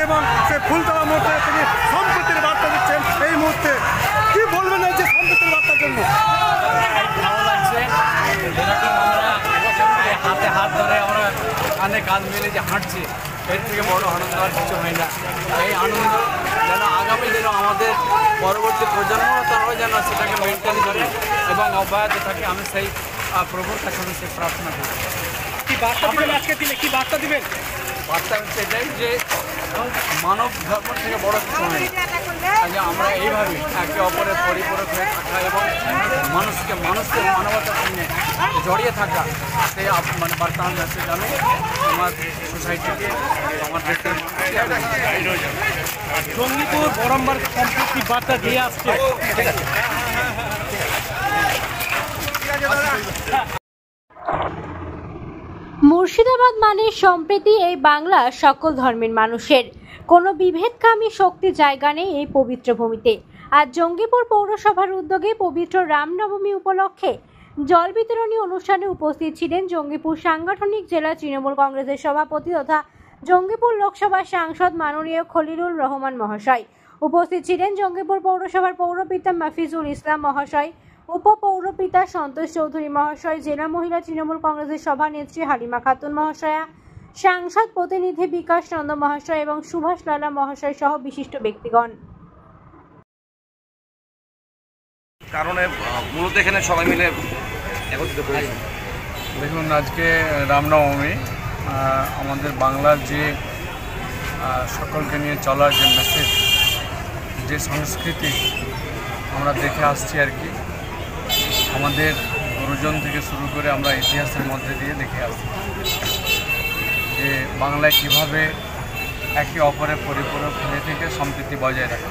এবং সে ফুলতলা মোড়ে তিনি সম্প্রীতির বার্তা দিচ্ছেন। এই মুহূর্তে কি বলবেন এই যে সম্প্রীতির বার্তার জন্য? ভালো লাগছে, যেরকম আমরা হাতে হাত ধরে আমরা কাঁধে কাঁধ মিলে যে হাঁটছি, এর থেকে বড় আনন্দ আর কিছু হয় না। এই আনন্দ যেন আগামী দিনে আমাদের পরবর্তী প্রজন্ম তারাও যেন সেটাকে মেনটেন করে এবং অব্যাহত থাকে, আমি সেই প্রভুর কাছে আমি সে প্রার্থনা করি। কি বার্তা দিবেন আজকে দিনে, কি বার্তা দিবেন? বার্তা হচ্ছে এটাই যে মানব ধর্ম থেকে বড় কিছু নেই, যে আমরা এইভাবে একে অপরের পরিপূরক হয়ে থাকা এবং মানুষের মানবতার সঙ্গে জড়িয়ে থাকা, সেই মানে বার্তা মেসেজ আমি আমার সোসাইটিকে, আমার দেশের জঙ্গিপুর বরম্বার সম্প্রীতি বার্তা দিয়ে আসছে। মুর্শিদাবাদ মানে সম্প্রীতি, এই বাংলা সকল ধর্মের মানুষের, কোনো বিভেদকামী শক্তি জায়গা নেই এই পবিত্র ভূমিতে। আজ জঙ্গিপুর পৌরসভার উদ্যোগে পবিত্র রামনবমী উপলক্ষে জল বিতরণী অনুষ্ঠানে উপস্থিত ছিলেন জঙ্গিপুর সাংগঠনিক জেলা তৃণমূল কংগ্রেসের সভাপতি তথা জঙ্গিপুর লোকসভার সাংসদ মাননীয় খলিলুর রহমান মহাশয়। উপস্থিত ছিলেন জঙ্গিপুর পৌরসভার পৌরপিতা মাফিজুল ইসলাম মহাশয়, উপপৌরপিতা সন্তোষ চৌধুরী মহাশয়, জেলা মহিলা তৃণমূল কংগ্রেসের সভানেত্রী হালিমা খাতুন মহাশয়া, সাংসদ প্রতিনিধি বিকাশ চন্দ্র মহাশয় এবং সুভাষ লালা মহাশয় সহ বিশিষ্ট ব্যক্তিগণ। কারণে মূলত এখানে সবাই মিলে একত্রিত হয়েছে। দেখুন, আজকে রামনবমী, আমাদের বাংলার যে সকলকে নিয়ে চলার যে মেসেজ, যে সংস্কৃতি আমরা দেখে আসছি আর কি, আমাদের গুরুজন থেকে শুরু করে আমরা ইতিহাসের মধ্যে দিয়ে দেখে আসছি যে বাংলায় কীভাবে একে অপরের পরিপূরক হয়ে থেকে সম্প্রীতি বজায় রাখে।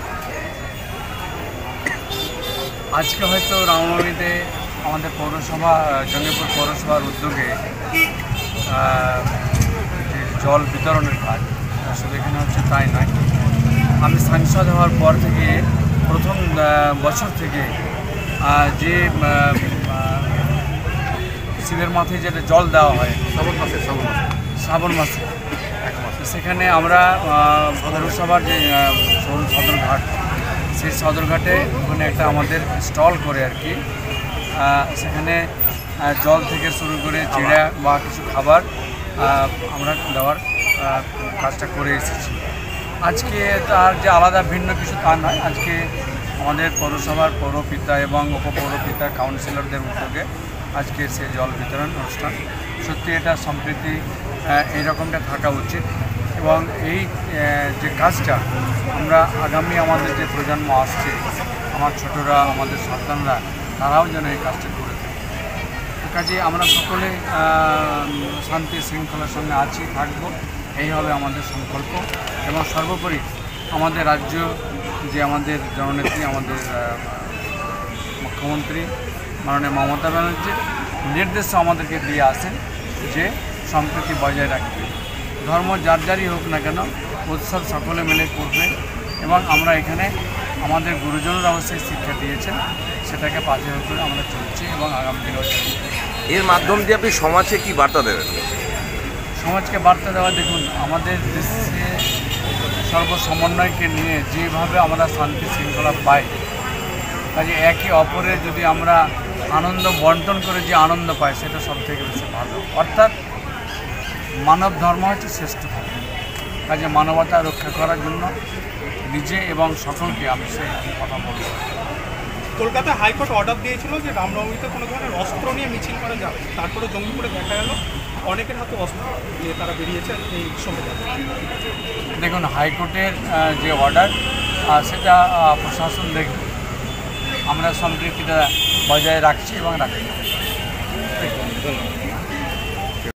আজকে হয়তো রামনবমীতে আমাদের পৌরসভা, জঙ্গিপুর পৌরসভার উদ্যোগে যে জল বিতরণের কাজ, শুধু এখানে হচ্ছে তাই নয়, আমি সাংসদ হওয়ার পর থেকে প্রথম বছর থেকে যে শিবের মাথায় যেটা জল দেওয়া হয় শ্রাবণ মাসে, সেখানে আমরা পৌরসভার যে সদরঘাট, সেই সদরঘাটে ওখানে একটা আমাদের স্টল করে আর কি, সেখানে জল থেকে শুরু করে চিড়া বা কিছু খাবার আমরা দেওয়ার কাজটা করে এসেছি। আজকে তার যে আলাদা ভিন্ন কিছু তা নয়, আজকে আমাদের পৌরসভার পৌরপিতা এবং উপপৌরপিতা কাউন্সিলরদের উদ্যোগে আজকে সে জল বিতরণ অনুষ্ঠান। সত্যি এটা সম্প্রীতি এইরকমটা থাকা উচিত এবং এই যে কাজটা আমরা আগামী আমাদের যে প্রজন্ম আসছে, আমার ছোটরা, আমাদের সন্তানরা, তারাও যেন এই কাজটা করে থাকে। কাজে আমরা সকলে শান্তি শৃঙ্খলার সঙ্গে আছি, থাকবো, এই হবে আমাদের সংকল্প। এবং সর্বোপরি আমাদের রাজ্য যে আমাদের জননেত্রী, আমাদের মুখ্যমন্ত্রী মাননীয় মমতা ব্যানার্জির নির্দেশও আমাদেরকে দিয়ে আসেন যে সম্প্রীতি বজায় রাখতে, ধর্ম যার যারই হোক না কেন, উৎসব সকলে মিলে করবে। এবং আমরা এখানে আমাদের গুরুজনরা অবশ্যই শিক্ষা দিয়েছেন, সেটাকে পাথে করে আমরা চলছি এবং আগামী দিনেও চলছি। এর মাধ্যম দিয়ে আপনি সমাজে কি বার্তা দেবেন? সমাজকে বার্তা দেওয়া, দেখুন আমাদের দেশে সর্বসমন্বয়কে নিয়ে যেভাবে আমরা শান্তি শৃঙ্খলা পাই, কাজে একে অপরের যদি আমরা আনন্দ বন্টন করে যে আনন্দ পাই, সেটা সবথেকে বেশি ভালো। অর্থাৎ মানব ধর্ম হচ্ছে শ্রেষ্ঠ ধর্ম। কাজে মানবতা রক্ষা করার জন্য নিজে এবং সকলকে আমি সেই কথা বলব। কলকাতা হাইকোর্ট অর্ডার দিয়েছিল যে রামনবমীতে কোনো ধরনের অস্ত্র নিয়ে মিছিল করা যাবে, তারপরে জঙ্গিপুরে দেখা গেল অনেকের হাতে অস্ত্র নিয়ে তারা বেরিয়েছেন এই সময়। দেখুন, হাইকোর্টের যে অর্ডার, সেটা প্রশাসন দেখবে। আমরা সম্প্রীতিটা বজায় রাখছি এবং রাখছি। ধন্যবাদ।